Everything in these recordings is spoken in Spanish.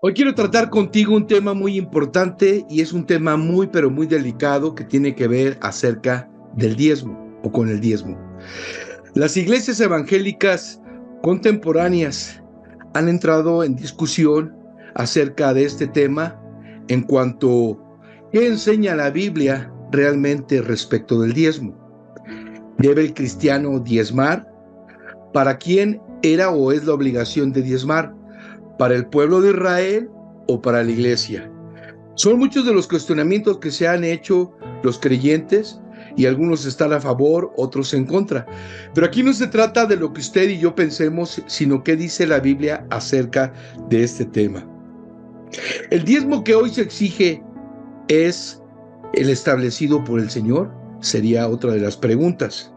Hoy quiero tratar contigo un tema muy importante y es un tema muy, pero muy delicado que tiene que ver acerca del diezmo o con el diezmo. Las iglesias evangélicas contemporáneas han entrado en discusión acerca de este tema en cuanto a qué enseña la Biblia realmente respecto del diezmo. ¿Debe el cristiano diezmar? ¿Para quién era o es la obligación de diezmar? ¿Para el pueblo de Israel o para la iglesia? Son muchos de los cuestionamientos que se han hecho los creyentes y algunos están a favor, otros en contra. Pero aquí no se trata de lo que usted y yo pensemos, sino qué dice la Biblia acerca de este tema. ¿El diezmo que hoy se exige es el establecido por el Señor? Sería otra de las preguntas.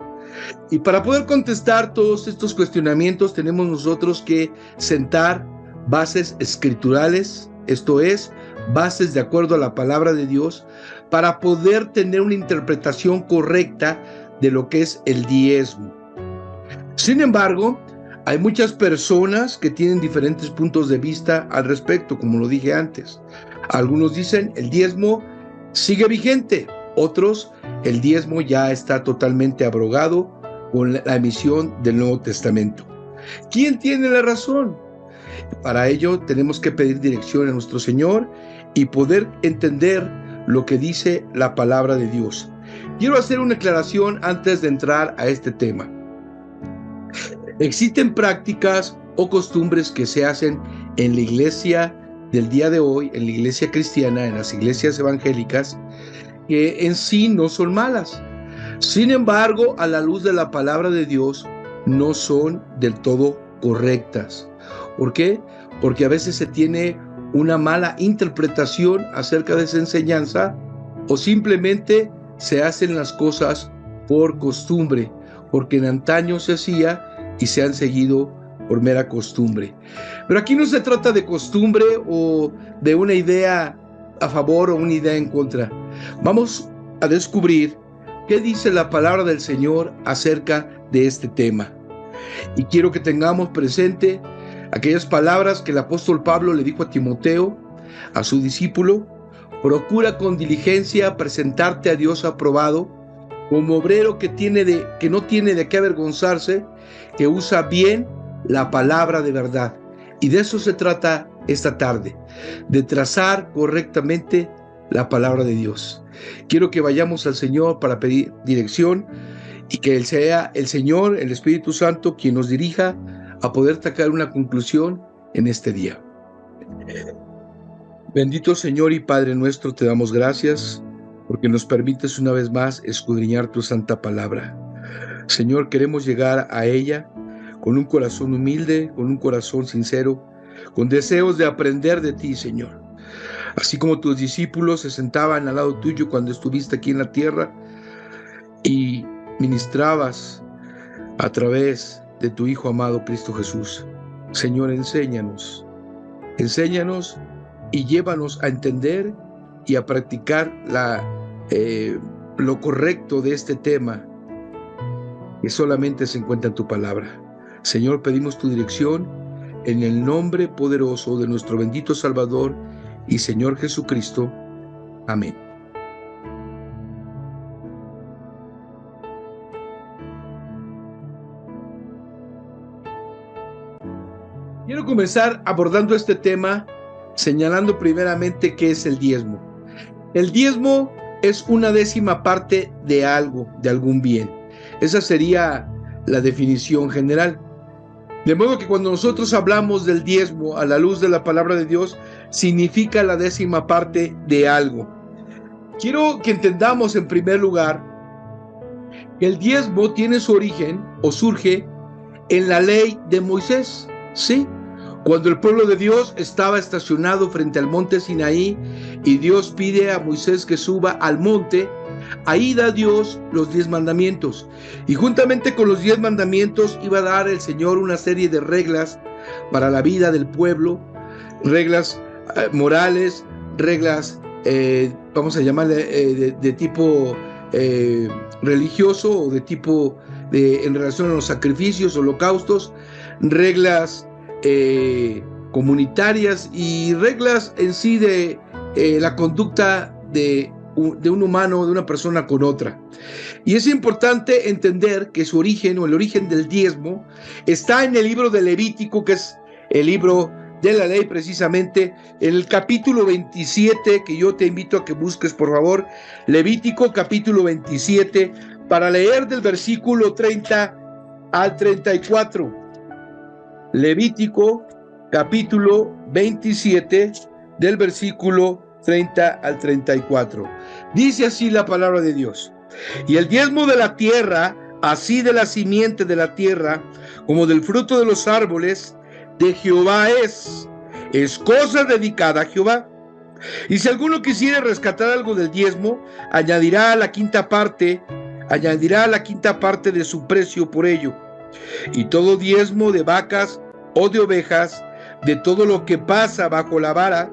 Y para poder contestar todos estos cuestionamientos tenemos nosotros que sentar bases escriturales, esto es, bases de acuerdo a la palabra de Dios, para poder tener una interpretación correcta de lo que es el diezmo. Sin embargo, hay muchas personas que tienen diferentes puntos de vista al respecto, como lo dije antes. Algunos dicen el diezmo sigue vigente, otros el diezmo ya está totalmente abrogado con la emisión del Nuevo Testamento. ¿Quién tiene la razón? Para ello tenemos que pedir dirección a nuestro Señor y poder entender lo que dice la palabra de Dios. Quiero hacer una aclaración antes de entrar a este tema. Existen prácticas o costumbres que se hacen en la iglesia del día de hoy, en la iglesia cristiana, en las iglesias evangélicas, que en sí no son malas. Sin embargo, a la luz de la palabra de Dios, no son del todo correctas. ¿Por qué? Porque a veces se tiene una mala interpretación acerca de esa enseñanza o simplemente se hacen las cosas por costumbre, porque en antaño se hacía y se han seguido por mera costumbre. Pero aquí no se trata de costumbre o de una idea a favor o una idea en contra. Vamos a descubrir qué dice la palabra del Señor acerca de este tema. Y quiero que tengamos presente aquellas palabras que el apóstol Pablo le dijo a Timoteo, a su discípulo: procura con diligencia presentarte a Dios aprobado, como obrero que no tiene de qué avergonzarse, que usa bien la palabra de verdad. Y de eso se trata esta tarde, de trazar correctamente la palabra de Dios. Quiero que vayamos al Señor para pedir dirección y que sea el Señor, el Espíritu Santo, quien nos dirija a poder sacar una conclusión en este día. Bendito Señor y Padre nuestro, te damos gracias porque nos permites una vez más escudriñar tu santa palabra. Señor, queremos llegar a ella con un corazón humilde, con un corazón sincero, con deseos de aprender de ti, Señor. Así como tus discípulos se sentaban al lado tuyo cuando estuviste aquí en la tierra y ministrabas a través de tu Hijo amado Cristo Jesús. Señor, enséñanos y llévanos a entender y a practicar lo correcto de este tema que solamente se encuentra en tu palabra. Señor, pedimos tu dirección en el nombre poderoso de nuestro bendito Salvador y Señor Jesucristo. Amén. Quiero comenzar abordando este tema señalando primeramente qué es el diezmo. El diezmo es una décima parte de algo, de algún bien. Esa sería la definición general. De modo que cuando nosotros hablamos del diezmo a la luz de la palabra de Dios, significa la décima parte de algo. Quiero que entendamos en primer lugar que el diezmo tiene su origen o surge en la ley de Moisés, ¿sí? Cuando el pueblo de Dios estaba estacionado frente al monte Sinaí y Dios pide a Moisés que suba al monte, ahí da Dios los 10 mandamientos. Y juntamente con los 10 mandamientos iba a dar el Señor una serie de reglas para la vida del pueblo, reglas morales, reglas, vamos a llamarle de tipo religioso o de tipo en relación a los sacrificios, holocaustos, reglas comunitarias y reglas en sí de la conducta de un humano, de una persona con otra. Y es importante entender que su origen, o el origen del diezmo, está en el libro de Levítico, que es el libro de la ley precisamente, en el capítulo 27, que yo te invito a que busques, por favor, Levítico capítulo 27, para leer del versículo 30 al 34. Levítico capítulo 27, del versículo 30 al 34. Dice así la palabra de Dios: y el diezmo de la tierra, así de la simiente de la tierra, como del fruto de los árboles, de Jehová es cosa dedicada a Jehová. Y si alguno quisiera rescatar algo del diezmo, añadirá la quinta parte de su precio por ello. Y todo diezmo de vacas o de ovejas, de todo lo que pasa bajo la vara,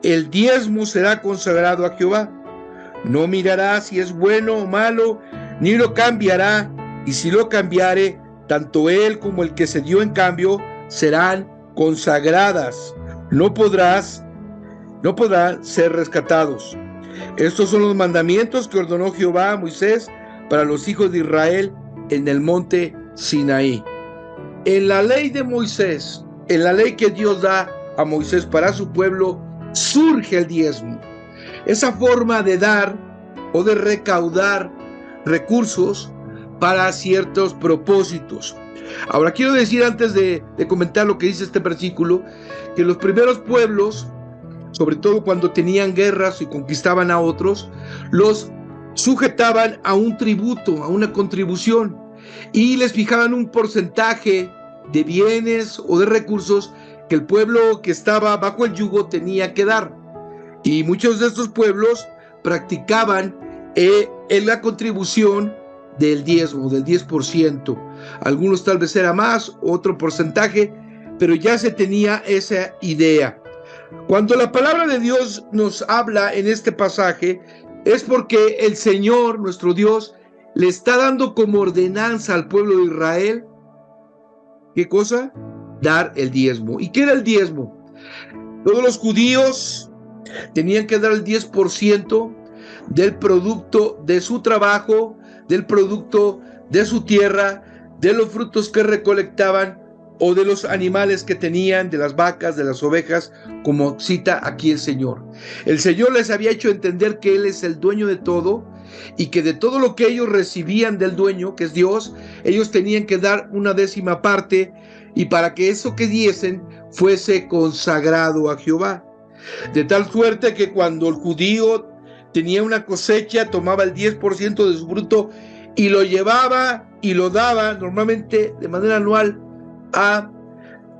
el diezmo será consagrado a Jehová. No mirará si es bueno o malo, ni lo cambiará, y si lo cambiare, tanto él como el que se dio en cambio serán consagradas. No podrán ser rescatados. Estos son los mandamientos que ordenó Jehová a Moisés para los hijos de Israel en el monte Sinaí. En la ley de Moisés, en la ley que Dios da a Moisés para su pueblo, surge el diezmo. Esa forma de dar o de recaudar recursos para ciertos propósitos. Ahora quiero decir, antes de comentar lo que dice este versículo, que los primeros pueblos, sobre todo cuando tenían guerras y conquistaban a otros, los sujetaban a un tributo, a una contribución, y les fijaban un porcentaje de bienes o de recursos que el pueblo que estaba bajo el yugo tenía que dar. Y muchos de estos pueblos practicaban en la contribución del diezmo, del 10%. Algunos tal vez era más, otro porcentaje, pero ya se tenía esa idea. Cuando la palabra de Dios nos habla en este pasaje, es porque el Señor, nuestro Dios, le está dando como ordenanza al pueblo de Israel, ¿qué cosa? Dar el diezmo. ¿Y qué era el diezmo? Todos los judíos tenían que dar el 10% del producto de su trabajo, del producto de su tierra, de los frutos que recolectaban o de los animales que tenían, de las vacas, de las ovejas, como cita aquí el Señor. El Señor les había hecho entender que Él es el dueño de todo y que de todo lo que ellos recibían del dueño, que es Dios, ellos tenían que dar una décima parte, y para que eso que diesen fuese consagrado a Jehová. De tal suerte que cuando el judío tenía una cosecha, tomaba el 10% de su fruto y lo llevaba y lo daba normalmente de manera anual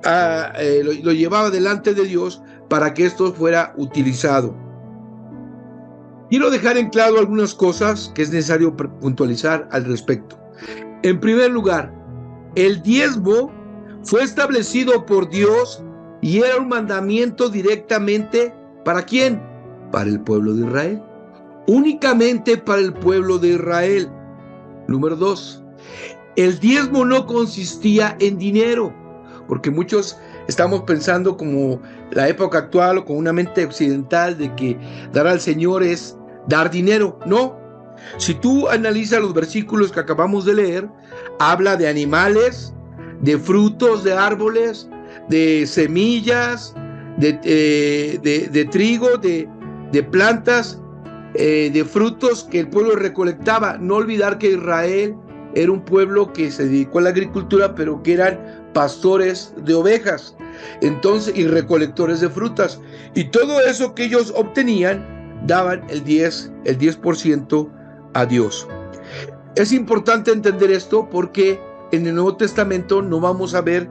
lo llevaba delante de Dios para que esto fuera utilizado. Quiero dejar en claro algunas cosas que es necesario puntualizar al respecto. En primer lugar, el diezmo fue establecido por Dios y era un mandamiento directamente ¿para quién? Para el pueblo de Israel. Únicamente para el pueblo de Israel. Número 2, el diezmo no consistía en dinero, porque muchos estamos pensando como la época actual o con una mente occidental de que dar al Señor es dar dinero. No, si tú analizas los versículos que acabamos de leer, habla de animales, de frutos de árboles, de semillas, de trigo, de plantas, de frutos que el pueblo recolectaba. No olvidar que Israel era un pueblo que se dedicó a la agricultura, pero que eran pastores de ovejas, entonces, y recolectores de frutas, y todo eso que ellos obtenían daban el 10% a Dios. Es importante entender esto porque en el Nuevo Testamento no vamos a ver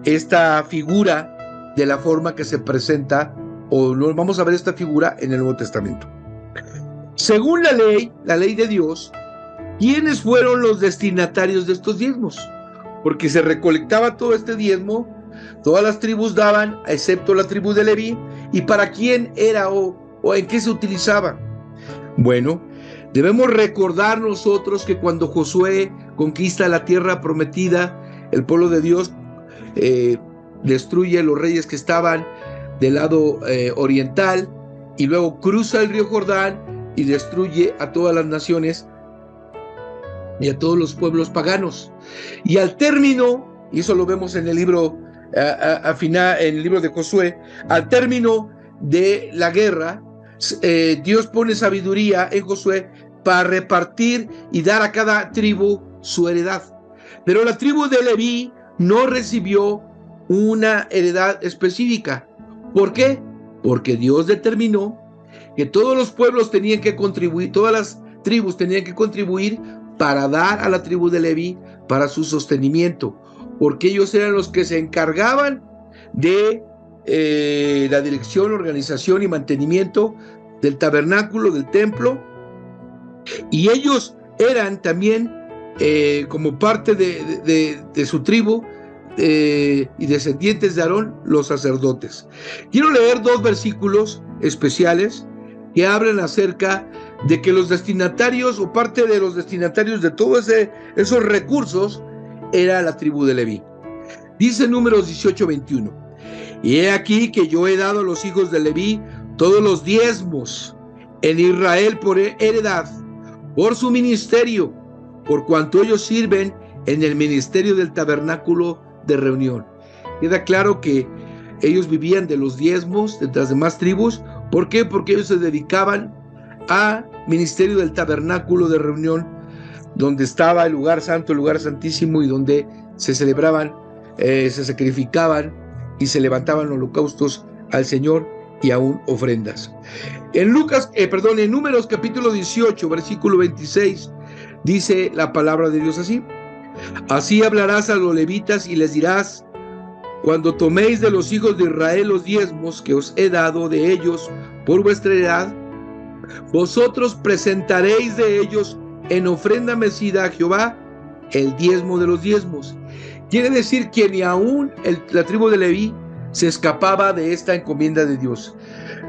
esta figura de la forma que se presenta, o no vamos a ver esta figura en el Nuevo Testamento. Según la ley de Dios, ¿quiénes fueron los destinatarios de estos diezmos? Porque se recolectaba todo este diezmo, todas las tribus daban, excepto la tribu de Leví. ¿Y para quién era o en qué se utilizaba? Bueno, debemos recordar nosotros que cuando Josué conquista la tierra prometida, el pueblo de Dios destruye a los reyes que estaban del lado oriental, y luego cruza el río Jordán y destruye a todas las naciones y a todos los pueblos paganos. Y al término, y eso lo vemos en el libro final, en el libro de Josué, al término de la guerra, Dios pone sabiduría en Josué para repartir y dar a cada tribu su heredad. Pero la tribu de Leví no recibió una heredad específica. ¿Por qué? Porque Dios determinó que todos los pueblos tenían que contribuir, todas las tribus tenían que contribuir para dar a la tribu de Leví para su sostenimiento, porque ellos eran los que se encargaban de la dirección, organización y mantenimiento del tabernáculo, del templo, y ellos eran también como parte de su tribu y descendientes de Aarón, los sacerdotes. Quiero leer 2 versículos especiales que hablan acerca de que los destinatarios o parte de los destinatarios de todos esos recursos era la tribu de Leví. Dice Números 18:21: y he aquí que yo he dado a los hijos de Leví todos los diezmos en Israel por heredad, por su ministerio, por cuanto ellos sirven en el ministerio del tabernáculo de reunión. Queda claro que ellos vivían de los diezmos de las demás tribus. ¿Por qué? Porque ellos se dedicaban al ministerio del tabernáculo de reunión, donde estaba el lugar santo, el lugar santísimo, y donde se celebraban, se sacrificaban y se levantaban holocaustos al Señor y aún ofrendas. En Números capítulo 18, versículo 26, dice la palabra de Dios así: así hablarás a los levitas y les dirás: cuando toméis de los hijos de Israel los diezmos que os he dado de ellos por vuestra heredad, vosotros presentaréis de ellos en ofrenda mecida a Jehová el diezmo de los diezmos. Quiere decir que ni aún la tribu de Leví se escapaba de esta encomienda de Dios.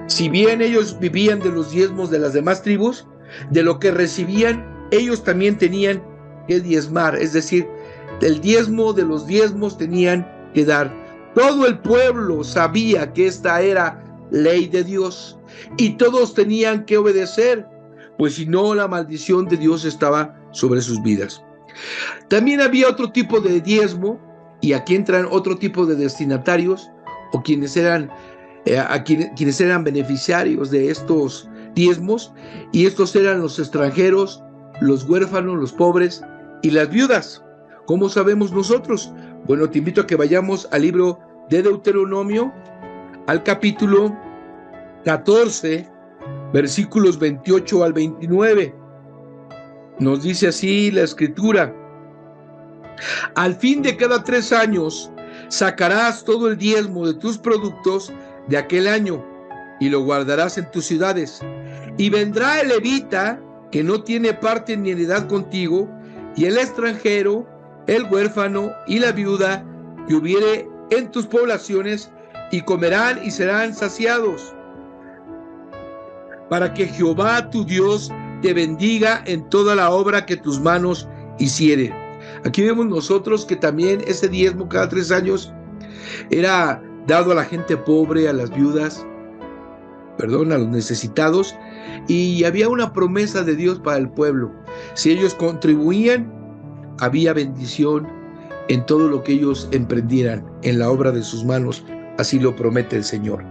Si bien ellos vivían de los diezmos de las demás tribus, de lo que recibían, ellos también tenían que diezmar, es decir, el diezmo de los diezmos tenían que dar. Todo el pueblo sabía que esta era ley de Dios y todos tenían que obedecer, pues si no, la maldición de Dios estaba sobre sus vidas. También había otro tipo de diezmo, y aquí entran otro tipo de destinatarios o quienes eran beneficiarios de estos diezmos, y estos eran los extranjeros, los huérfanos, los pobres y las viudas. ¿Cómo sabemos nosotros? Bueno, te invito a que vayamos al libro de Deuteronomio, al capítulo 14, versículos 28 al 29. Nos dice así la Escritura: al fin de cada 3 años sacarás todo el diezmo de tus productos de aquel año y lo guardarás en tus ciudades. Y vendrá el levita que no tiene parte ni heredad contigo, y el extranjero, el huérfano y la viuda que hubiere en tus poblaciones, y comerán y serán saciados, para que Jehová tu Dios te bendiga en toda la obra que tus manos hicieren. Aquí vemos nosotros que también ese diezmo cada 3 años era dado a la gente pobre, a las viudas, a los necesitados, y había una promesa de Dios para el pueblo. Si ellos contribuían, había bendición en todo lo que ellos emprendieran en la obra de sus manos, así lo promete el Señor.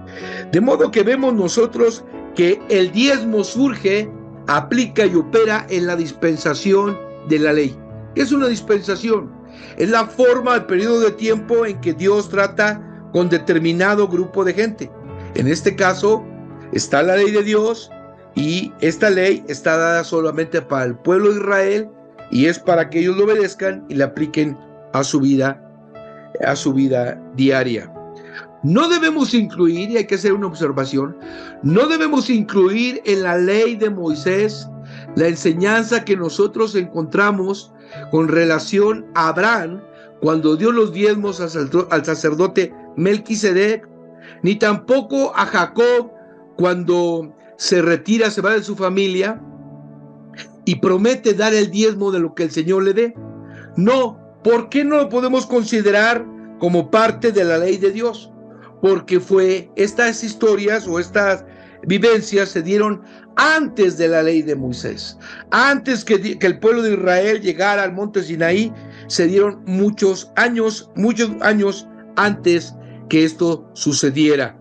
De modo que vemos nosotros que el diezmo surge, aplica y opera en la dispensación de la ley. ¿Qué es una dispensación? Es la forma, el periodo de tiempo en que Dios trata con determinado grupo de gente. En este caso está la ley de Dios, y esta ley está dada solamente para el pueblo de Israel, y es para que ellos lo obedezcan y la apliquen a su vida diaria. No debemos incluir, y hay que hacer una observación, no debemos incluir en la ley de Moisés la enseñanza que nosotros encontramos con relación a Abraham cuando dio los diezmos al sacerdote Melquisedec, ni tampoco a Jacob cuando se retira, se va de su familia y promete dar el diezmo de lo que el Señor le dé. No, ¿por qué no lo podemos considerar como parte de la ley de Dios, porque estas historias o estas vivencias se dieron antes de la ley de Moisés. Antes que el pueblo de Israel llegara al monte Sinaí, se dieron muchos años antes que esto sucediera.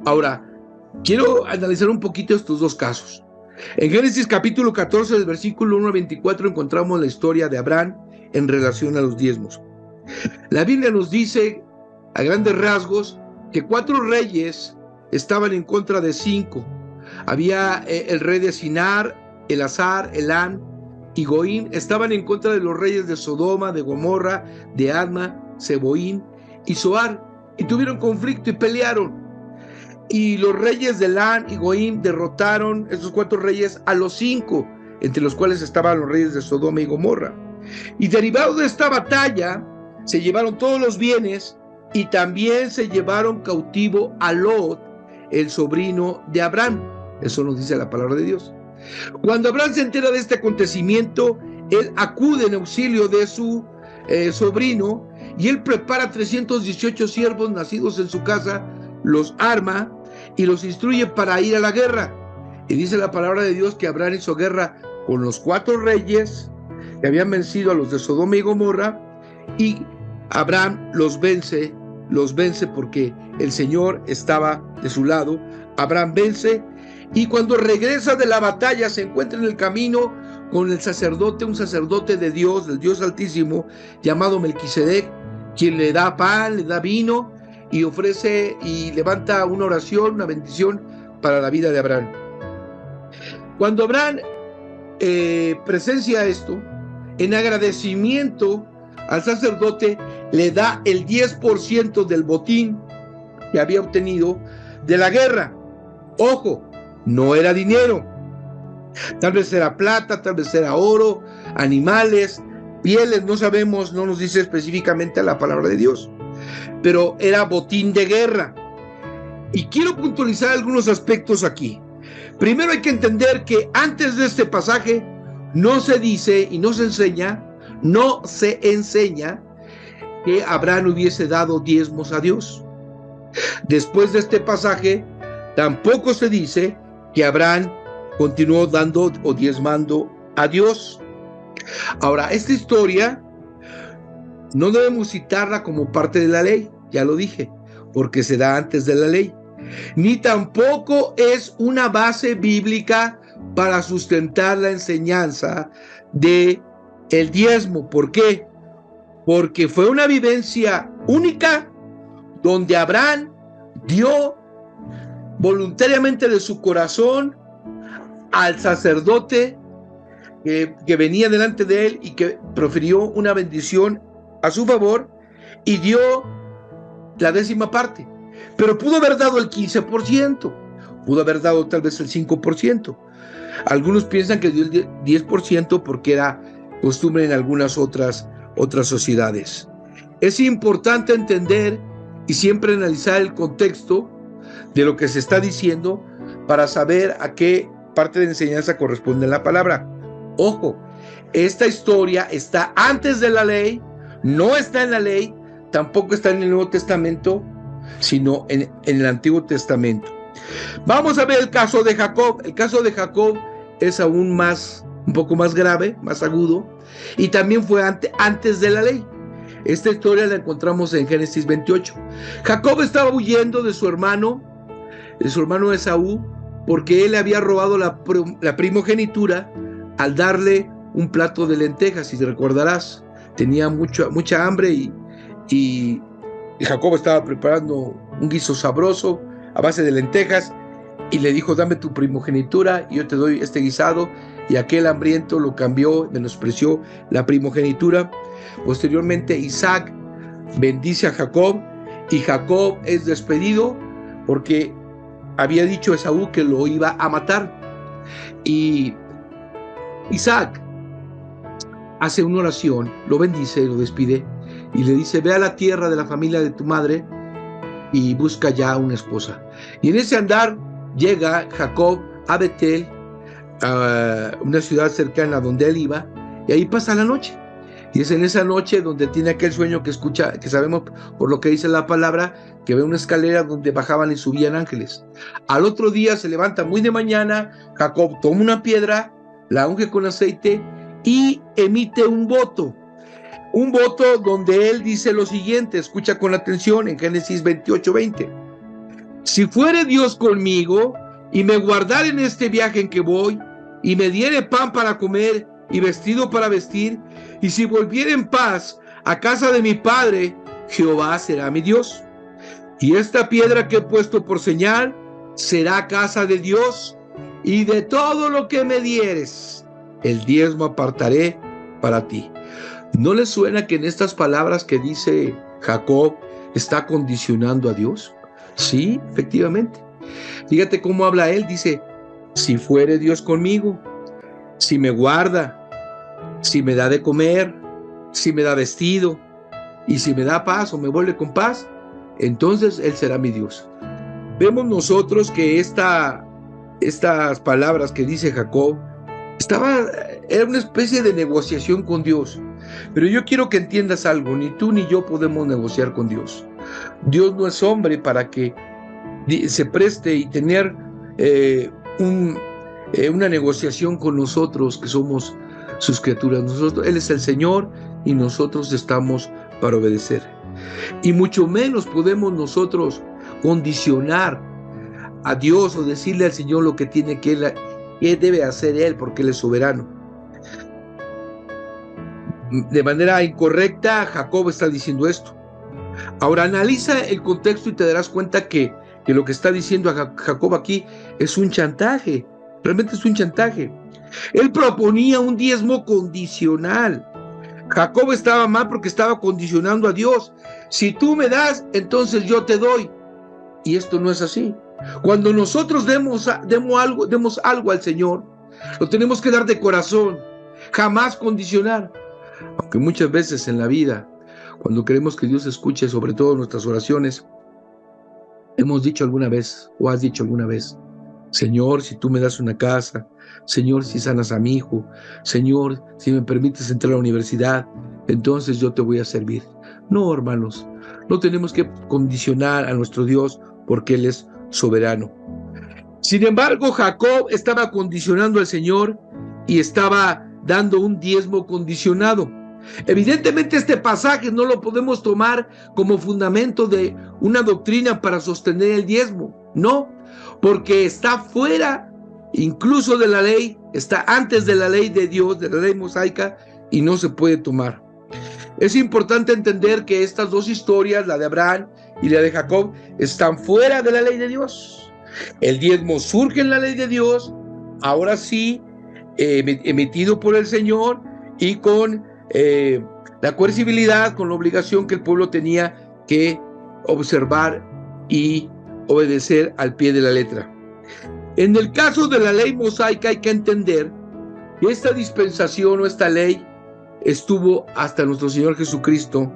Ahora, quiero analizar un poquito estos dos casos. En Génesis capítulo 14, del versículo 1 al 24, encontramos la historia de Abraham en relación a los diezmos. La Biblia nos dice, a grandes rasgos, que 4 reyes estaban en contra de 5. Había el rey de Sinar, Elazar, Elán y Goín, estaban en contra de los reyes de Sodoma, de Gomorra, de Adma, Seboín y Zoar, y tuvieron conflicto y pelearon. Y los reyes de Elán y Goín derrotaron, esos 4 reyes, a los 5, entre los cuales estaban los reyes de Sodoma y Gomorra. Y derivado de esta batalla, se llevaron todos los bienes y también se llevaron cautivo a Lot, el sobrino de Abraham. Eso nos dice la palabra de Dios. Cuando Abraham se entera de este acontecimiento, él acude en auxilio de su sobrino y él prepara 318 siervos nacidos en su casa, los arma y los instruye para ir a la guerra. Y dice la palabra de Dios que Abraham hizo guerra con los 4 reyes que habían vencido a los de Sodoma y Gomorra, y Abraham los vence porque el Señor estaba de su lado. Abraham vence, y cuando regresa de la batalla se encuentra en el camino con el sacerdote, un sacerdote de Dios, del Dios Altísimo, llamado Melquisedec, quien le da pan, le da vino y ofrece y levanta una oración, una bendición para la vida de Abraham. Cuando Abraham presencia esto, en agradecimiento al sacerdote le da el 10% del botín que había obtenido de la guerra. Ojo, no era dinero, tal vez era plata, tal vez era oro, animales, pieles, no sabemos, no nos dice específicamente la palabra de Dios, pero era botín de guerra. Y quiero puntualizar algunos aspectos aquí. Primero hay que entender que antes de este pasaje no se dice y no se enseña que Abraham hubiese dado diezmos a Dios. Después de este pasaje tampoco se dice que Abraham continuó dando o diezmando a Dios. Ahora, esta historia no debemos citarla como parte de la ley, ya lo dije, porque se da antes de la ley, ni tampoco es una base bíblica para sustentar la enseñanza de el diezmo. ¿Por qué? Porque fue una vivencia única donde Abraham dio voluntariamente de su corazón al sacerdote que venía delante de él y que profirió una bendición a su favor y dio la 10ª parte, pero pudo haber dado el 15%, pudo haber dado tal vez el 5%. Algunos piensan que dio el 10% porque era costumbre en algunas otras sociedades. Es importante entender y siempre analizar el contexto de lo que se está diciendo para saber a qué parte de enseñanza corresponde la palabra. Ojo, esta historia está antes de la ley, no está en la ley, tampoco está en el Nuevo Testamento, sino en el Antiguo Testamento. Vamos a ver el caso de Jacob. El caso de Jacob es aún un poco más grave, más agudo, y también fue antes de la ley. Esta historia la encontramos en Génesis 28. Jacob estaba huyendo de su hermano Esaú, porque él le había robado la primogenitura al darle un plato de lentejas. Si te recordarás, tenía mucha hambre y Jacob estaba preparando un guiso sabroso a base de lentejas y le dijo: dame tu primogenitura y yo te doy este guisado. Y aquel hambriento lo cambió, menospreció la primogenitura. Posteriormente Isaac bendice a Jacob y Jacob es despedido porque había dicho a Esaú que lo iba a matar. Y Isaac hace una oración, lo bendice, lo despide y le dice: ve a la tierra de la familia de tu madre y busca ya una esposa. Y en ese andar llega Jacob a Betel, a una ciudad cercana donde él iba, y ahí pasa la noche. Y es en esa noche donde tiene aquel sueño que escucha, que sabemos por lo que dice la palabra, que ve una escalera donde bajaban y subían ángeles. Al otro día se levanta muy de mañana, Jacob toma una piedra, la unge con aceite y emite un voto. Un voto donde él dice lo siguiente, escucha con atención en Génesis 28:20. Si fuere Dios conmigo y me guardare en este viaje en que voy y me diere pan para comer y vestido para vestir, y si volviere en paz a casa de mi padre, Jehová será mi Dios. Y esta piedra que he puesto por señal será casa de Dios, y de todo lo que me dieres, el diezmo apartaré para ti. ¿No les suena que en estas palabras que dice Jacob está condicionando a Dios? Sí, efectivamente. Fíjate cómo habla él, dice, si fuere Dios conmigo, si me guarda, si me da de comer, si me da vestido, y si me da paz o me vuelve con paz, entonces Él será mi Dios. Vemos nosotros que estas palabras que dice Jacob, era una especie de negociación con Dios. Pero yo quiero que entiendas algo, ni tú ni yo podemos negociar con Dios. Dios no es hombre para que se preste y tener una negociación con nosotros que somos sus criaturas. Él es el Señor y nosotros estamos para obedecer. Y mucho menos podemos nosotros condicionar a Dios o decirle al Señor lo que tiene que debe hacer Él, porque Él es soberano. De manera incorrecta, Jacob está diciendo esto. Ahora analiza el contexto y te darás cuenta que lo que está diciendo a Jacob aquí es un chantaje. Realmente es un chantaje. Él proponía un diezmo condicional. Jacob estaba mal porque estaba condicionando a Dios. Si tú me das, entonces yo te doy. Y esto no es así. Cuando nosotros demos algo al Señor, lo tenemos que dar de corazón, jamás condicionar. Aunque muchas veces en la vida, cuando queremos que Dios escuche sobre todo nuestras oraciones, hemos dicho alguna vez, o has dicho alguna vez, Señor, si tú me das una casa, Señor, si sanas a mi hijo, Señor, si me permites entrar a la universidad, entonces yo te voy a servir. No, hermanos, no tenemos que condicionar a nuestro Dios porque Él es soberano. Sin embargo, Jacob estaba condicionando al Señor y estaba dando un diezmo condicionado. Evidentemente este pasaje no lo podemos tomar como fundamento de una doctrina para sostener el diezmo, no, porque está fuera incluso de la ley, está antes de la ley de Dios, de la ley mosaica, y no se puede tomar. Es importante entender que estas dos historias, la de Abraham y la de Jacob, están fuera de la ley de Dios. El diezmo surge en la ley de Dios, ahora sí, emitido por el Señor y con la coercibilidad, con la obligación que el pueblo tenía que observar y obedecer al pie de la letra. En el caso de la ley mosaica hay que entender que esta dispensación o esta ley estuvo hasta nuestro Señor Jesucristo,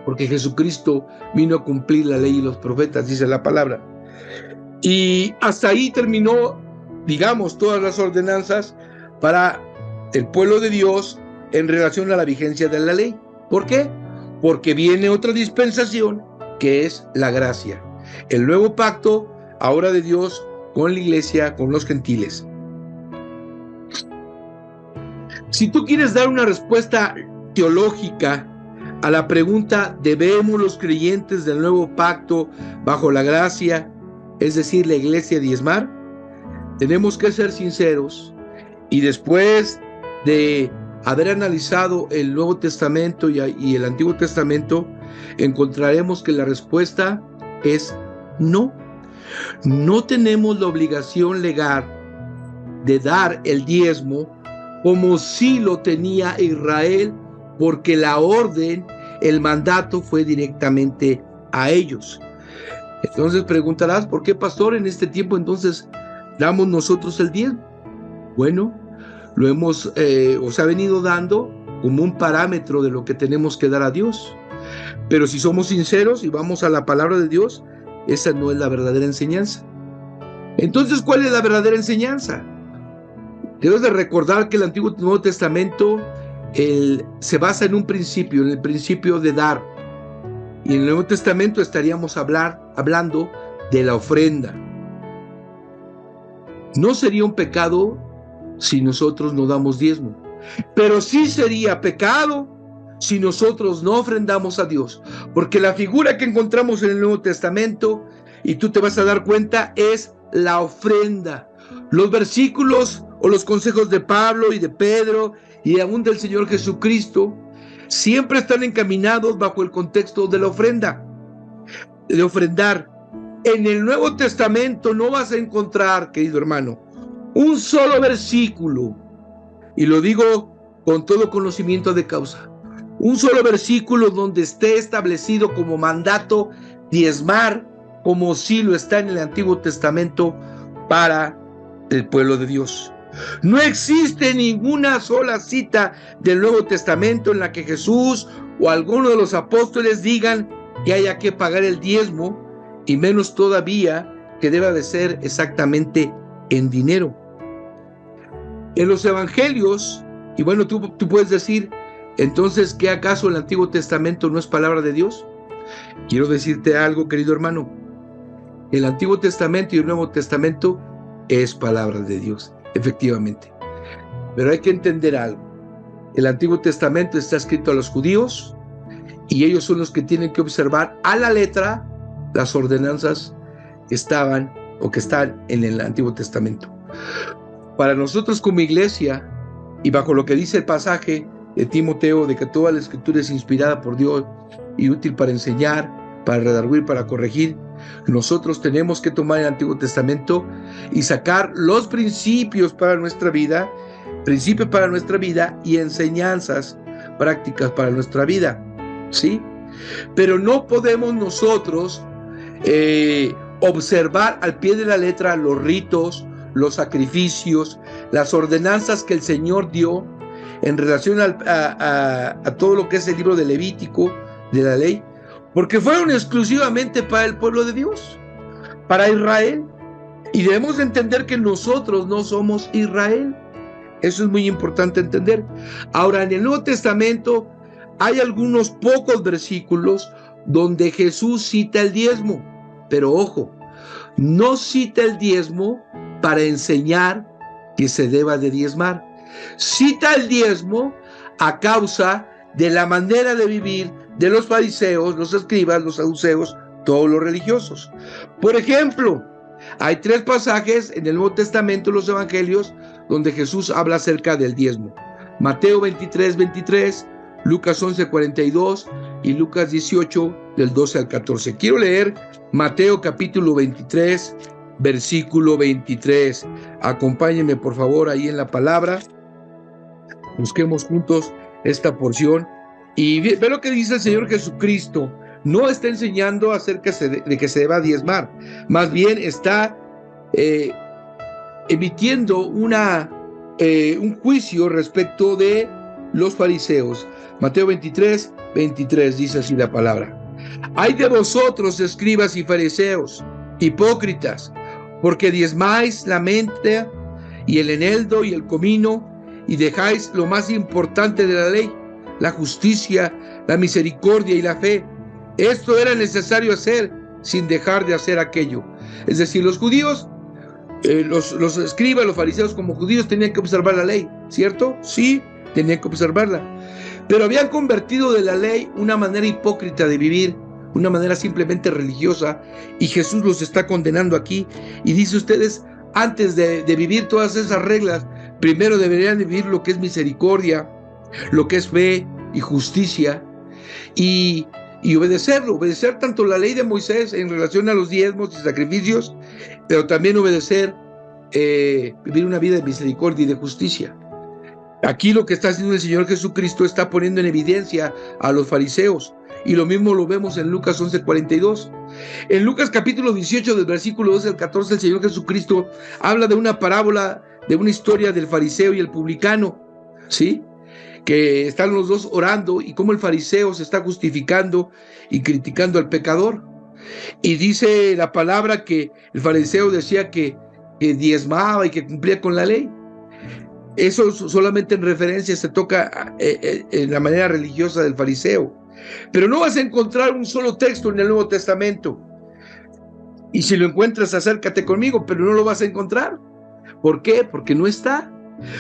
porque Jesucristo vino a cumplir la ley y los profetas, dice la palabra. Y hasta ahí terminó, digamos, todas las ordenanzas para el pueblo de Dios en relación a la vigencia de la ley. ¿Por qué? Porque viene otra dispensación que es la gracia. El nuevo pacto ahora de Dios con la iglesia, con los gentiles. Si tú quieres dar una respuesta teológica a la pregunta, ¿debemos los creyentes del nuevo pacto bajo la gracia, es decir, la iglesia, diezmar? Tenemos que ser sinceros y después de haber analizado el Nuevo Testamento y el Antiguo Testamento, encontraremos que la respuesta es no. No tenemos la obligación legal de dar el diezmo como sí lo tenía Israel, porque la orden, el mandato fue directamente a ellos. Entonces preguntarás, ¿por qué, pastor, en este tiempo entonces damos nosotros el diezmo? Bueno, lo hemos, os ha venido dando como un parámetro de lo que tenemos que dar a Dios. Pero si somos sinceros y vamos a la palabra de Dios, esa no es la verdadera enseñanza. Entonces, ¿cuál es la verdadera enseñanza? Debes de recordar que el Antiguo y Nuevo Testamento se basa en un principio, en el principio de dar. Y en el Nuevo Testamento estaríamos hablando de la ofrenda. No sería un pecado si nosotros no damos diezmo, pero sí sería pecado si nosotros no ofrendamos a Dios, porque la figura que encontramos en el Nuevo Testamento, y tú te vas a dar cuenta, es la ofrenda. Los versículos o los consejos de Pablo y de Pedro y aún del Señor Jesucristo siempre están encaminados bajo el contexto de la ofrenda, de ofrendar. En el Nuevo Testamento no vas a encontrar, querido hermano, un solo versículo, y lo digo con todo conocimiento de causa, un solo versículo donde esté establecido como mandato diezmar, como sí lo está en el Antiguo Testamento para el pueblo de Dios. No existe ninguna sola cita del Nuevo Testamento en la que Jesús o alguno de los apóstoles digan que haya que pagar el diezmo, y menos todavía que deba de ser exactamente en dinero. En los evangelios, y bueno, tú puedes decir, entonces, ¿qué acaso el Antiguo Testamento no es palabra de Dios? Quiero decirte algo, querido hermano. El Antiguo Testamento y el Nuevo Testamento es palabra de Dios, efectivamente. Pero hay que entender algo. El Antiguo Testamento está escrito a los judíos y ellos son los que tienen que observar a la letra las ordenanzas que estaban o que están en el Antiguo Testamento. Para nosotros como iglesia, y bajo lo que dice el pasaje de Timoteo, de que toda la Escritura es inspirada por Dios y útil para enseñar, para redarguir, para corregir, nosotros tenemos que tomar el Antiguo Testamento y sacar los principios para nuestra vida y enseñanzas prácticas para nuestra vida, ¿sí? Pero no podemos nosotros observar al pie de la letra los ritos, los sacrificios, las ordenanzas que el Señor dio en relación a todo lo que es el libro de Levítico, de la ley, porque fueron exclusivamente para el pueblo de Dios, para Israel, y debemos entender que nosotros no somos Israel. Eso es muy importante entender. Ahora, en el Nuevo Testamento hay algunos pocos versículos donde Jesús cita el diezmo, pero ojo, no cita el diezmo para enseñar que se deba de diezmar. Cita el diezmo a causa de la manera de vivir de los fariseos, los escribas, los saduceos, todos los religiosos. Por ejemplo, hay 3 pasajes en el Nuevo Testamento, los evangelios, donde Jesús habla acerca del diezmo. Mateo 23:23, Lucas 11:42 y Lucas 18, del 12 al 14. Quiero leer Mateo capítulo 23, versículo 23. Acompáñenme por favor ahí en la palabra. Busquemos juntos esta porción y ve lo que dice el Señor Jesucristo. No está enseñando acerca de que se deba diezmar, más bien está emitiendo un juicio respecto de los fariseos. Mateo 23:23 dice así la palabra: Ay de vosotros, escribas y fariseos, hipócritas, porque diezmáis la menta y el eneldo y el comino, y dejáis lo más importante de la ley, la justicia, la misericordia y la fe. Esto era necesario hacer sin dejar de hacer aquello. Es decir, los judíos, los escribas, los fariseos como judíos tenían que observar la ley, ¿cierto? Sí, tenían que observarla. Pero habían convertido de la ley una manera hipócrita de vivir, una manera simplemente religiosa, y Jesús los está condenando aquí y dice: ustedes, antes de vivir todas esas reglas, primero deberían de vivir lo que es misericordia, lo que es fe y justicia, y obedecer tanto la ley de Moisés en relación a los diezmos y sacrificios, pero también obedecer, vivir una vida de misericordia y de justicia. Aquí lo que está haciendo el Señor Jesucristo está poniendo en evidencia a los fariseos, y lo mismo lo vemos en Lucas 11:42. En Lucas capítulo 18, del versículo 12 al 14, el Señor Jesucristo habla de una parábola, de una historia del fariseo y el publicano, ¿sí? Que están los dos orando y cómo el fariseo se está justificando y criticando al pecador. Y dice la palabra que el fariseo decía que diezmaba y que cumplía con la ley. Eso solamente en referencia se toca en la manera religiosa del fariseo. Pero no vas a encontrar un solo texto en el Nuevo Testamento. Y si lo encuentras, acércate conmigo, pero no lo vas a encontrar. ¿Por qué? Porque no está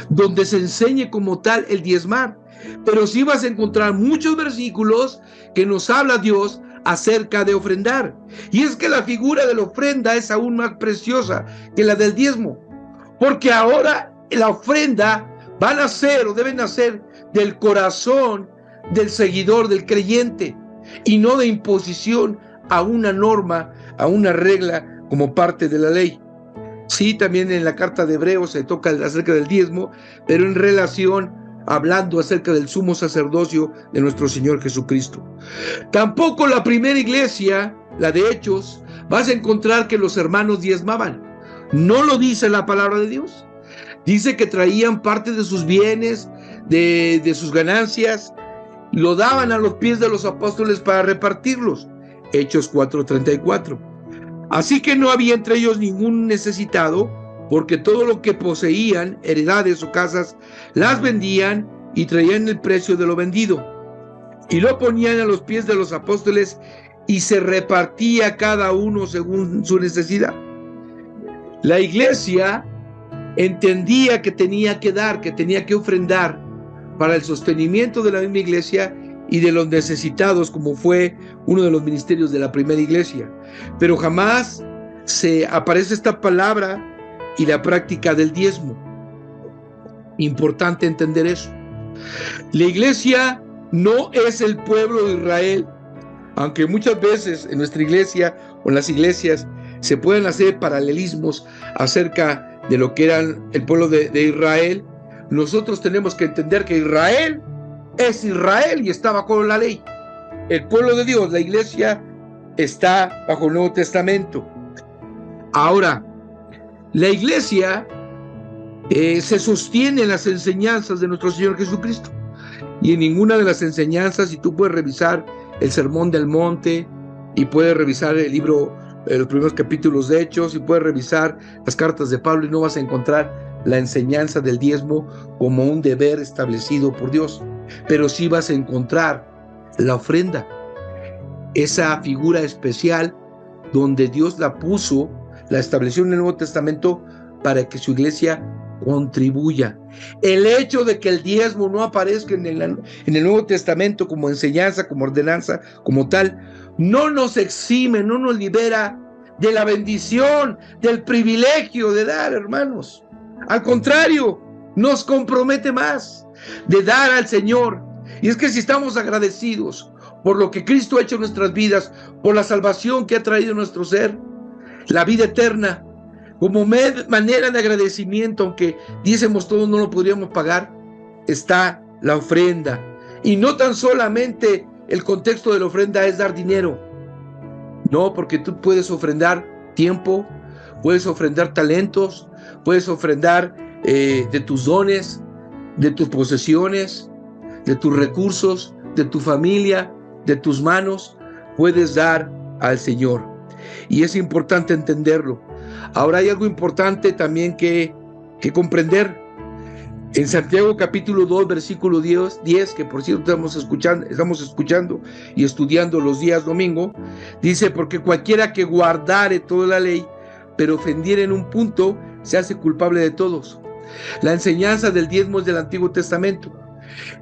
donde se enseñe como tal el diezmar. Pero sí vas a encontrar muchos versículos que nos habla Dios acerca de ofrendar. Y es que la figura de la ofrenda es aún más preciosa que la del diezmo. Porque ahora la ofrenda va a nacer o debe nacer del corazón del seguidor, del creyente, y no de imposición a una norma, a una regla como parte de la ley. Sí, también en la carta de Hebreos se toca acerca del diezmo, pero en relación, hablando acerca del sumo sacerdocio de nuestro Señor Jesucristo. Tampoco la primera iglesia, la de Hechos, vas a encontrar que los hermanos diezmaban. No lo dice la palabra de Dios. Dice que traían parte de sus bienes, de sus ganancias, lo daban a los pies de los apóstoles para repartirlos. Hechos 4:34. Así que no había entre ellos ningún necesitado, porque todo lo que poseían, heredades o casas, las vendían y traían el precio de lo vendido, y lo ponían a los pies de los apóstoles, y se repartía cada uno según su necesidad. La iglesia entendía que tenía que dar, que tenía que ofrendar para el sostenimiento de la misma iglesia y de los necesitados, como fue uno de los ministerios de la primera iglesia. Pero jamás se aparece esta palabra y la práctica del diezmo. Importante entender eso. La iglesia no es el pueblo de Israel, aunque muchas veces en nuestra iglesia o en las iglesias se pueden hacer paralelismos acerca de lo que eran el pueblo de Israel. Nosotros tenemos que entender que Israel es Israel y está bajo la ley. El pueblo de Dios, la iglesia, está bajo el Nuevo Testamento. Ahora, la iglesia se sostiene en las enseñanzas de nuestro Señor Jesucristo. Y en ninguna de las enseñanzas, si tú puedes revisar el Sermón del Monte, y puedes revisar el libro, los primeros capítulos de Hechos, y puedes revisar las cartas de Pablo, y no vas a encontrar la enseñanza del diezmo como un deber establecido por Dios. Pero sí vas a encontrar la ofrenda, esa figura especial donde Dios la puso, la estableció en el Nuevo Testamento para que su iglesia contribuya. El hecho de que el diezmo no aparezca en el Nuevo Testamento como enseñanza, como ordenanza, como tal, no nos exime, no nos libera de la bendición, del privilegio de dar, hermanos. Al contrario, nos compromete más de dar al Señor. Y es que si estamos agradecidos por lo que Cristo ha hecho en nuestras vidas, por la salvación que ha traído a nuestro ser, la vida eterna, como manera de agradecimiento, aunque diésemos todos no lo podríamos pagar, está la ofrenda. Y no tan solamente el contexto de la ofrenda es dar dinero. No, porque tú puedes ofrendar tiempo, puedes ofrendar talentos, puedes ofrendar de tus dones, de tus posesiones, de tus recursos, de tu familia, de tus manos, puedes dar al Señor. Y es importante entenderlo. Ahora hay algo importante también que comprender. En Santiago capítulo 2, versículo 10, que por cierto estamos escuchando y estudiando los días domingo, dice: porque cualquiera que guardare toda la ley, pero ofendiere en un punto, se hace culpable de todos. La enseñanza del diezmo es del Antiguo Testamento.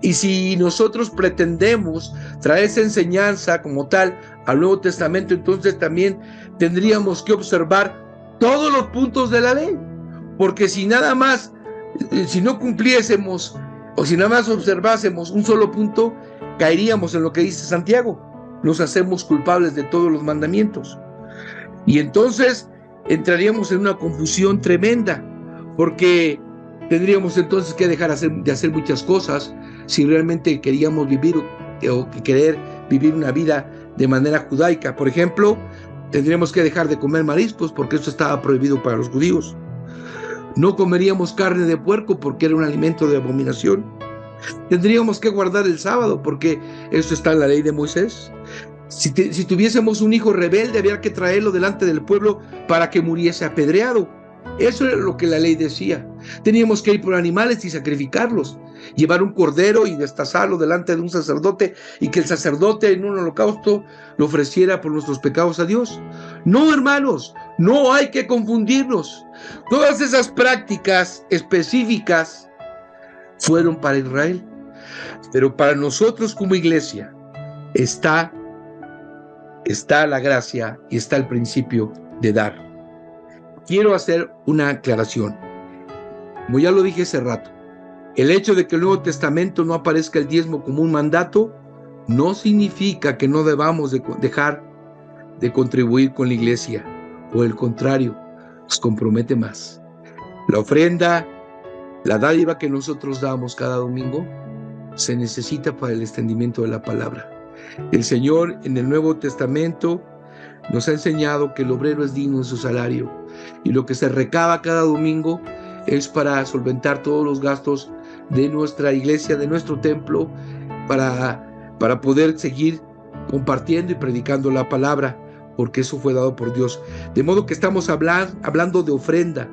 Y si nosotros pretendemos traer esa enseñanza como tal al Nuevo Testamento, entonces también tendríamos que observar todos los puntos de la ley, porque si no cumpliésemos o si nada más observásemos un solo punto, caeríamos en lo que dice Santiago: nos hacemos culpables de todos los mandamientos. Y entonces entraríamos en una confusión tremenda, porque tendríamos entonces que dejar de hacer muchas cosas si realmente queríamos vivir o querer vivir una vida de manera judaica. Por ejemplo, tendríamos que dejar de comer mariscos, porque eso estaba prohibido para los judíos. No comeríamos carne de puerco porque era un alimento de abominación. Tendríamos que guardar el sábado porque eso está en la ley de Moisés. Si tuviésemos un hijo rebelde, había que traerlo delante del pueblo para que muriese apedreado. Eso era lo que la ley decía. Teníamos que ir por animales y sacrificarlos, llevar un cordero y destazarlo delante de un sacerdote y que el sacerdote en un holocausto lo ofreciera por nuestros pecados a Dios. No, hermanos, no hay que confundirnos. Todas esas prácticas específicas fueron para Israel, pero para nosotros como iglesia está la gracia y está el principio de dar. Quiero hacer una aclaración. Como ya lo dije hace rato, el hecho de que el Nuevo Testamento no aparezca el diezmo como un mandato no significa que no debamos dejar de contribuir con la iglesia, o el contrario, nos compromete más. La ofrenda, la dádiva que nosotros damos cada domingo, se necesita para el extendimiento de la palabra. El Señor en el Nuevo Testamento nos ha enseñado que el obrero es digno de su salario, y lo que se recaba cada domingo es para solventar todos los gastos de nuestra iglesia, de nuestro templo, para poder seguir compartiendo y predicando la palabra, porque eso fue dado por Dios. De modo que estamos hablando de ofrenda.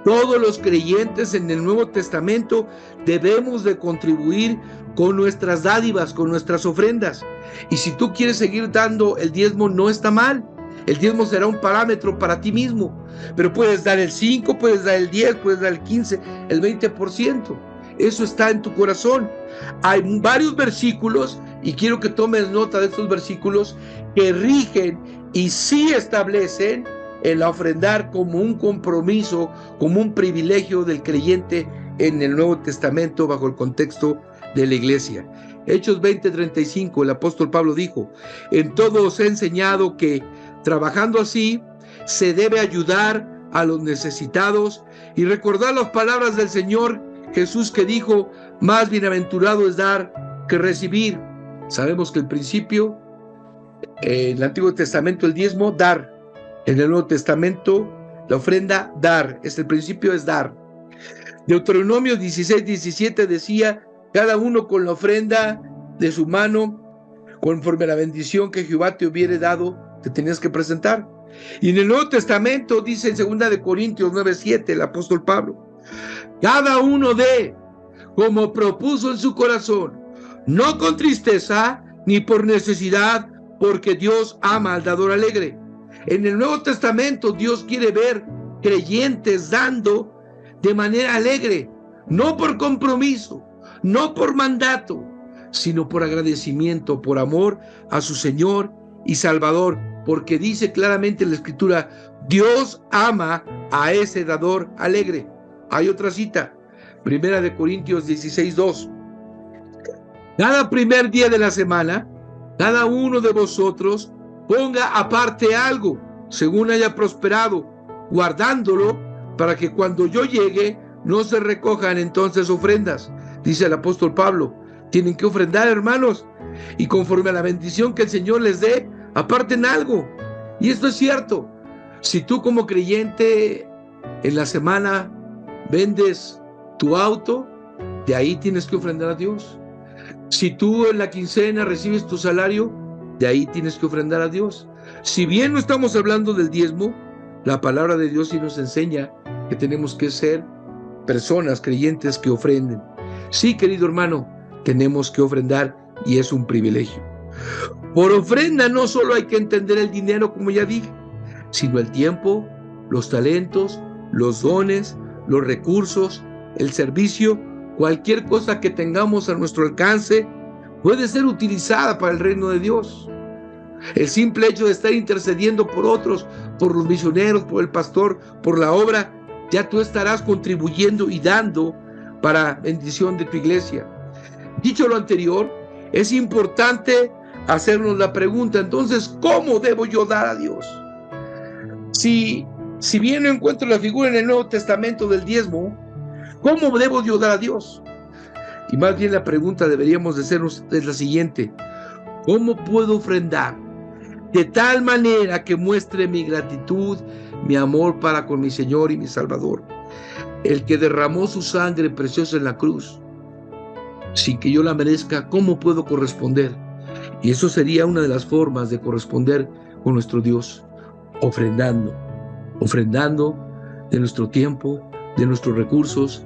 Todos los creyentes en el Nuevo Testamento debemos de contribuir con nuestras dádivas, con nuestras ofrendas. Y si tú quieres seguir dando el diezmo, no está mal. El diezmo será un parámetro para ti mismo, pero puedes dar el 5, puedes dar el 10, puedes dar el 15, el 20%. Eso está en tu corazón. Hay varios versículos, y quiero que tomes nota de estos versículos, que rigen y sí establecen el ofrendar como un compromiso, como un privilegio del creyente en el Nuevo Testamento bajo el contexto de la iglesia. Hechos 20:35, el apóstol Pablo dijo: en todo os he enseñado que trabajando así se debe ayudar a los necesitados, y recordar las palabras del Señor Jesús que dijo: más bienaventurado es dar que recibir. Sabemos que el principio en el Antiguo Testamento el diezmo, dar. En el Nuevo Testamento la ofrenda, dar. El principio es dar. Deuteronomio 16:17 decía: cada uno con la ofrenda de su mano, conforme a la bendición que Jehová te hubiere dado, te tenías que presentar. Y en el Nuevo Testamento dice en 2 de Corintios 9:7 el apóstol Pablo: cada uno dé como propuso en su corazón, no con tristeza ni por necesidad, porque Dios ama al dador alegre. En el Nuevo Testamento Dios quiere ver creyentes dando de manera alegre, no por compromiso, no por mandato, sino por agradecimiento, por amor a su Señor y Salvador, porque dice claramente en la Escritura: Dios ama a ese dador alegre. Hay otra cita, 1 de Corintios 16:2. Cada primer día de la semana, cada uno de vosotros ponga aparte algo, según haya prosperado, guardándolo para que cuando yo llegue no se recojan entonces ofrendas. Dice el apóstol Pablo: tienen que ofrendar, hermanos, y conforme a la bendición que el Señor les dé, aparten algo. Y esto es cierto. Si tú como creyente en la semana vendes tu auto, de ahí tienes que ofrendar a Dios. Si tú en la quincena recibes tu salario, de ahí tienes que ofrendar a Dios. Si bien no estamos hablando del diezmo, la palabra de Dios sí nos enseña que tenemos que ser personas creyentes que ofrenden. Sí, querido hermano, tenemos que ofrendar, y es un privilegio. Por ofrenda no solo hay que entender el dinero, como ya dije, sino el tiempo, los talentos, los dones, los recursos, el servicio. Cualquier cosa que tengamos a nuestro alcance puede ser utilizada para el reino de Dios. El simple hecho de estar intercediendo por otros, por los misioneros, por el pastor, por la obra, ya tú estarás contribuyendo y dando para bendición de tu iglesia. Dicho lo anterior, es importante hacernos la pregunta: entonces, ¿cómo debo yo dar a Dios? Si bien no encuentro la figura en el Nuevo Testamento del diezmo, ¿cómo debo yo dar a Dios? Y más bien la pregunta deberíamos de hacernos es la siguiente: ¿cómo puedo ofrendar de tal manera que muestre mi gratitud, mi amor para con mi Señor y mi Salvador, el que derramó su sangre preciosa en la cruz, sin que yo la merezca? ¿Cómo puedo corresponder? Y eso sería una de las formas de corresponder con nuestro Dios: ofrendando de nuestro tiempo, de nuestros recursos,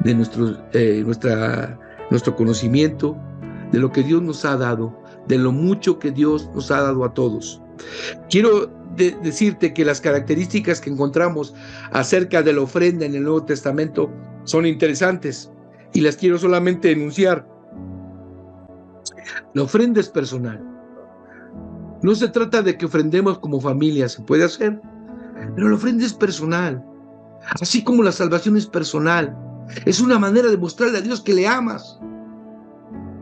de nuestro conocimiento, de lo que Dios nos ha dado, de lo mucho que Dios nos ha dado a todos. Quiero decirte que las características que encontramos acerca de la ofrenda en el Nuevo Testamento son interesantes y las quiero solamente enunciar. La ofrenda es personal. No se trata de que ofrendemos como familia, se puede hacer, pero la ofrenda es personal, así como la salvación es personal. Es una manera de mostrarle a Dios que le amas.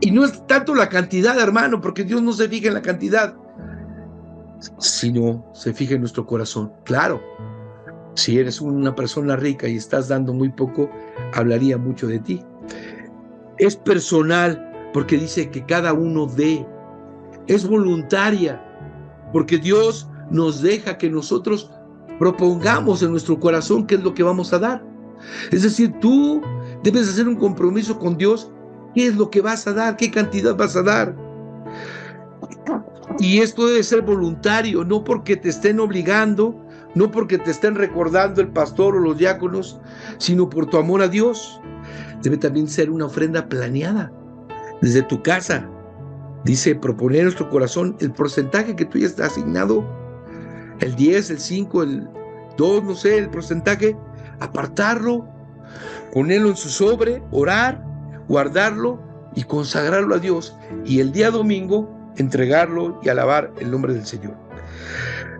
Y no es tanto la cantidad, hermano, porque Dios no se fija en la cantidad, sino se fija en nuestro corazón. Claro, si eres una persona rica y estás dando muy poco, hablaría mucho de ti. Es personal, porque dice que cada uno dé. Es voluntaria, porque Dios nos deja que nosotros propongamos en nuestro corazón qué es lo que vamos a dar. Es decir, tú debes hacer un compromiso con Dios. ¿Qué es lo que vas a dar? ¿Qué cantidad vas a dar? Y esto debe ser voluntario, no porque te estén obligando, no porque te estén recordando el pastor o los diáconos, sino por tu amor a Dios. Debe también ser una ofrenda planeada desde tu casa. Dice, proponer en nuestro corazón el porcentaje que tú ya estás asignado, el 10, el 5, el 2, no sé, el porcentaje, apartarlo, ponerlo en su sobre, orar, guardarlo y consagrarlo a Dios, y el día domingo entregarlo y alabar el nombre del Señor.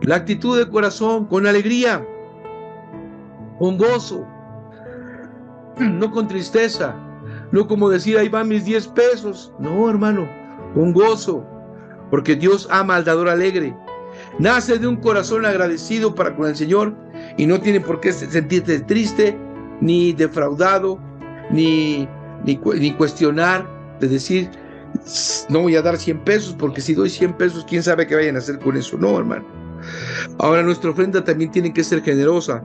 La actitud de corazón, con alegría, con gozo, no con tristeza, no como decir, ahí van mis 10 pesos. No, hermano, con gozo, porque Dios ama al dador alegre. Nace de un corazón agradecido para con el Señor y no tiene por qué sentirte triste, ni defraudado, ni cuestionar, de decir, no voy a dar 100 pesos, porque si doy 100 pesos, quién sabe qué vayan a hacer con eso. No, hermano. Ahora, nuestra ofrenda también tiene que ser generosa.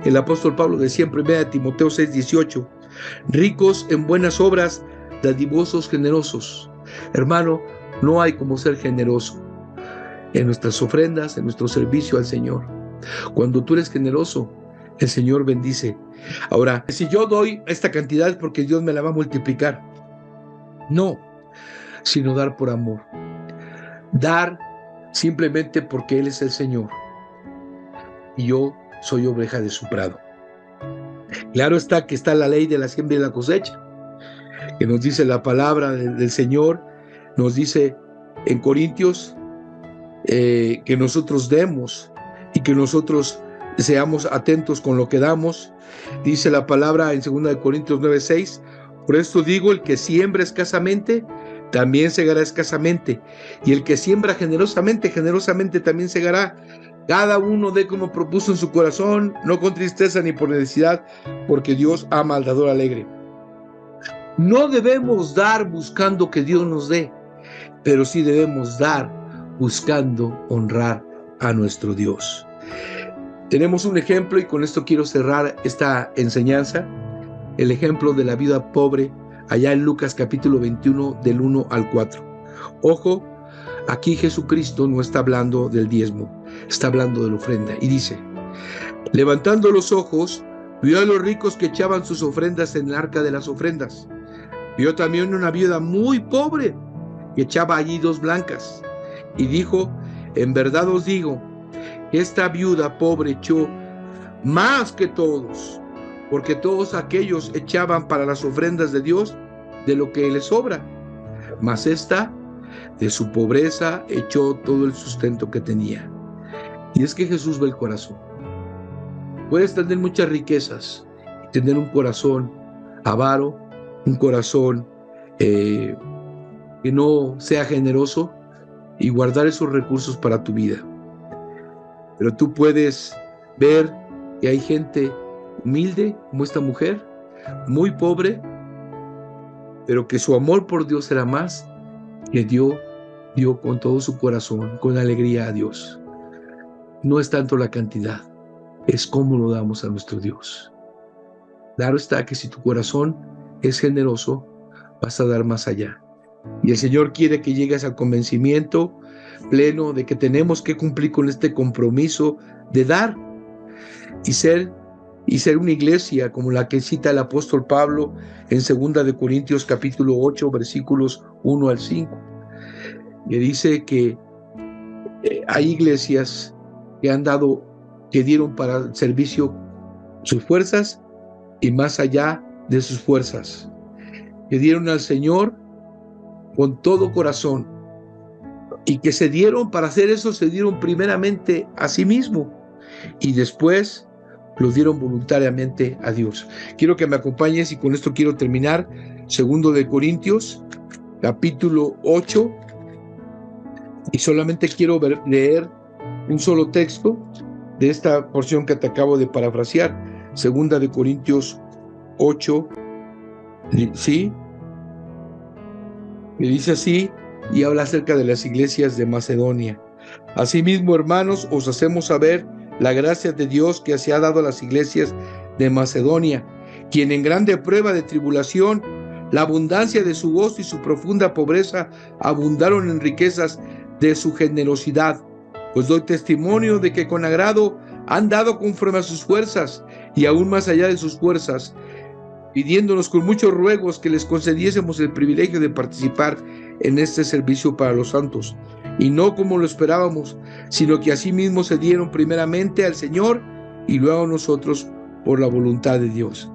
El apóstol Pablo decía en 1 Timoteo 6:18, ricos en buenas obras, dadivosos, generosos. Hermano, no hay como ser generoso en nuestras ofrendas, en nuestro servicio al Señor. Cuando tú eres generoso, el Señor bendice. Ahora, si yo doy esta cantidad porque Dios me la va a multiplicar, no, sino dar por amor. Dar simplemente porque Él es el Señor y yo soy oveja de su prado. Claro está que está la ley de la siembra y la cosecha, que nos dice la palabra del Señor, nos dice en Corintios que nosotros demos y que nosotros seamos atentos con lo que damos. Dice la palabra en 2 Corintios 9:6, por esto digo, el que siembra escasamente, también segará escasamente, y el que siembra generosamente, generosamente también segará. Cada uno dé como propuso en su corazón, no con tristeza ni por necesidad, porque Dios ama al dador alegre. No debemos dar buscando que Dios nos dé, pero sí debemos dar buscando honrar a nuestro Dios. Tenemos un ejemplo, y con esto quiero cerrar esta enseñanza, el ejemplo de la viuda pobre, allá en Lucas capítulo 21, del 1 al 4. Ojo, aquí Jesucristo no está hablando del diezmo, está hablando de la ofrenda, y dice, levantando los ojos, vio a los ricos que echaban sus ofrendas en el arca de las ofrendas. Vio también una viuda muy pobre que echaba allí 2 blancas, y dijo, en verdad os digo, que esta viuda pobre echó más que todos, porque todos aquellos echaban para las ofrendas de Dios de lo que les sobra, mas esta de su pobreza echó todo el sustento que tenía. Y es que Jesús ve el corazón. Puedes tener muchas riquezas y tener un corazón avaro, un corazón que no sea generoso y guardar esos recursos para tu vida. Pero tú puedes ver que hay gente humilde como esta mujer, muy pobre, pero que su amor por Dios era más, que dio con todo su corazón, con alegría a Dios. No es tanto la cantidad, es cómo lo damos a nuestro Dios. Claro está que si tu corazón es generoso, vas a dar más allá. Y el Señor quiere que llegues al convencimiento pleno de que tenemos que cumplir con este compromiso de dar y ser y ser una iglesia como la que cita el apóstol Pablo en 2 de Corintios capítulo 8, versículos 1 al 5. Que dice que hay iglesias que dieron para el servicio sus fuerzas y más allá de sus fuerzas, que dieron al Señor con todo corazón, y que se dieron para hacer eso, se dieron primeramente a sí mismo y después lo dieron voluntariamente a Dios. Quiero que me acompañes y con esto quiero terminar. 2 de Corintios capítulo 8, y solamente quiero leer un solo texto de esta porción que te acabo de parafrasear. 2 de Corintios 8, ¿sí? Y dice así, y habla acerca de las iglesias de Macedonia. Asimismo, hermanos, os hacemos saber la gracia de Dios que se ha dado a las iglesias de Macedonia, quien en grande prueba de tribulación, la abundancia de su gozo y su profunda pobreza abundaron en riquezas de su generosidad. Pues doy testimonio de que con agrado han dado conforme a sus fuerzas y aún más allá de sus fuerzas, pidiéndonos con muchos ruegos que les concediésemos el privilegio de participar en este servicio para los santos, y no como lo esperábamos, sino que asimismo se dieron primeramente al Señor y luego a nosotros por la voluntad de Dios.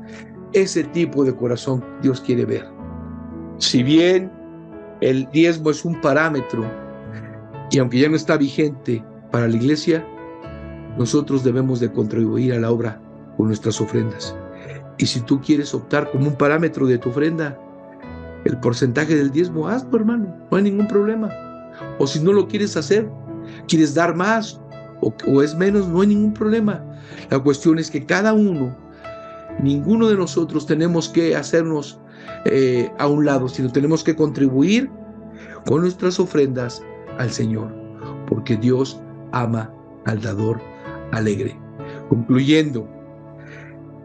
Ese tipo de corazón Dios quiere ver. Si bien el diezmo es un parámetro, y aunque ya no está vigente para la iglesia, nosotros debemos de contribuir a la obra con nuestras ofrendas. Y si tú quieres optar como un parámetro de tu ofrenda el porcentaje del diezmo, hazlo, hermano, no hay ningún problema. O si no lo quieres hacer, quieres dar más o es menos, no hay ningún problema. La cuestión es que cada uno, ninguno de nosotros tenemos que hacernos a un lado, sino tenemos que contribuir con nuestras ofrendas al Señor, porque Dios ama al dador alegre. Concluyendo,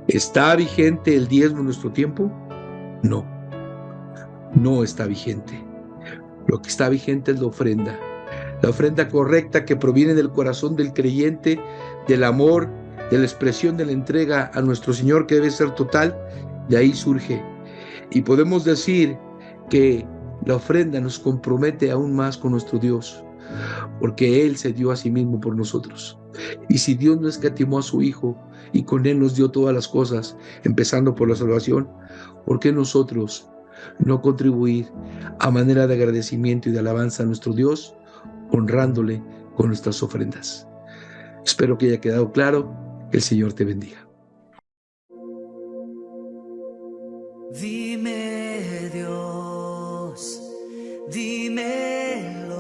¿está vigente el diezmo en nuestro tiempo? No, no está vigente. Lo que está vigente es la ofrenda correcta que proviene del corazón del creyente, del amor, de la expresión de la entrega a nuestro Señor, que debe ser total. De ahí surge. Y podemos decir que la ofrenda nos compromete aún más con nuestro Dios, porque Él se dio a sí mismo por nosotros. Y si Dios no escatimó a su Hijo y con Él nos dio todas las cosas, empezando por la salvación, ¿por qué nosotros no contribuir a manera de agradecimiento y de alabanza a nuestro Dios, honrándole con nuestras ofrendas? Espero que haya quedado claro. Que el Señor te bendiga. Dime, Dios, dímelo,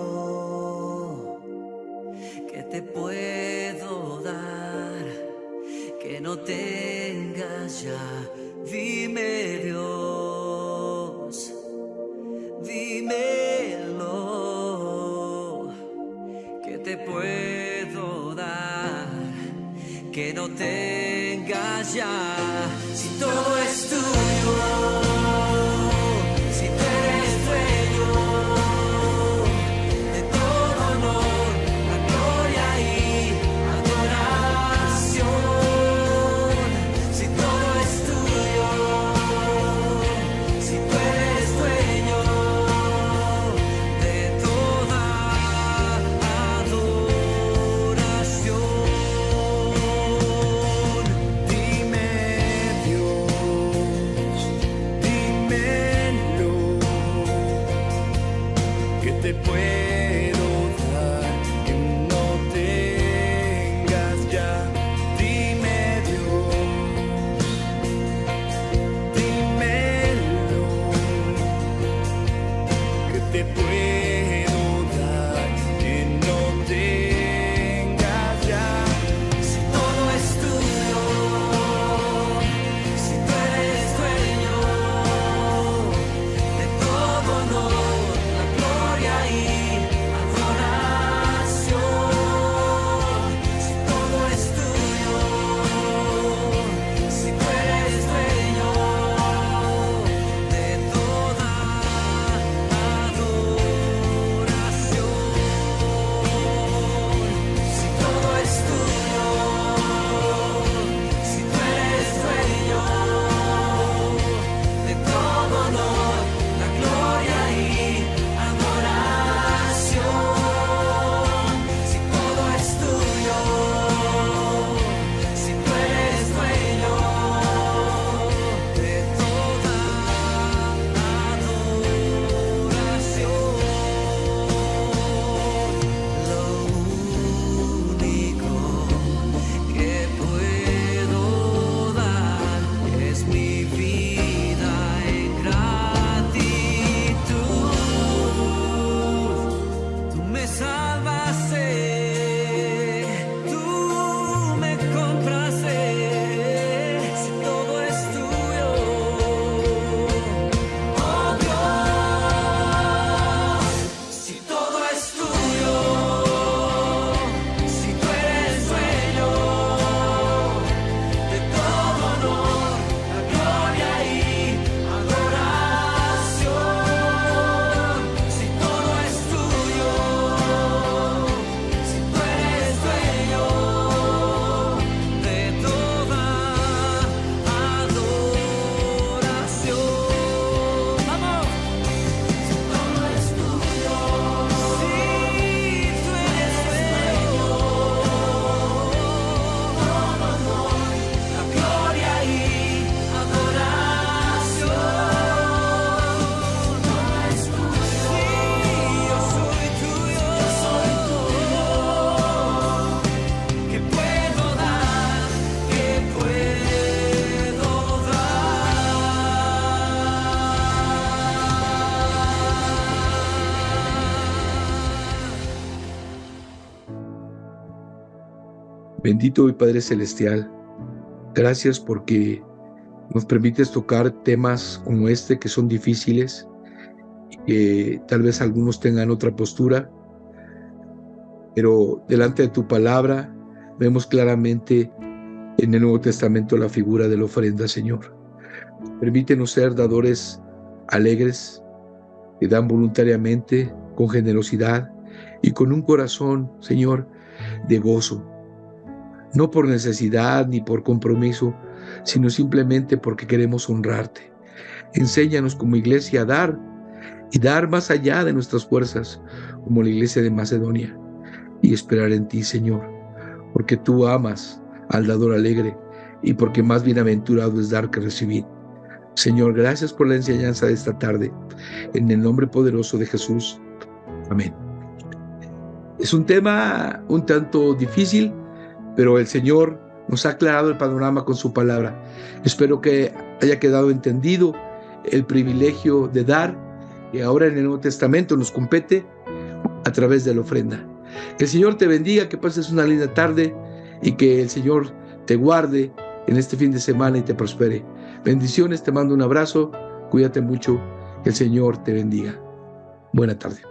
que te puedo dar, que no tengas ya. Dime, Dios, dímelo, que te puedo dar, que no tengas ya. Si todo es tuyo, si tú eres dueño de todo honor, la gloria y adoración. Si todo es tuyo, si tú eres dueño de toda adoración. Dime, Dios, Bendito y Padre Celestial, gracias porque nos permites tocar temas como este que son difíciles, que tal vez algunos tengan otra postura, pero delante de tu palabra vemos claramente en el Nuevo Testamento la figura de la ofrenda, Señor. Permítenos ser dadores alegres, que dan voluntariamente, con generosidad y con un corazón, Señor, de gozo. No por necesidad ni por compromiso, sino simplemente porque queremos honrarte. Enséñanos como iglesia a dar y dar más allá de nuestras fuerzas, como la iglesia de Macedonia, y esperar en ti, Señor, porque tú amas al dador alegre y porque más bienaventurado es dar que recibir. Señor, gracias por la enseñanza de esta tarde. En el nombre poderoso de Jesús. Amén. Es un tema un tanto difícil, pero el Señor nos ha aclarado el panorama con su palabra. Espero que haya quedado entendido el privilegio de dar, que ahora en el Nuevo Testamento nos compete a través de la ofrenda. Que el Señor te bendiga, que pases una linda tarde y que el Señor te guarde en este fin de semana y te prospere. Bendiciones, te mando un abrazo, cuídate mucho, que el Señor te bendiga. Buena tarde.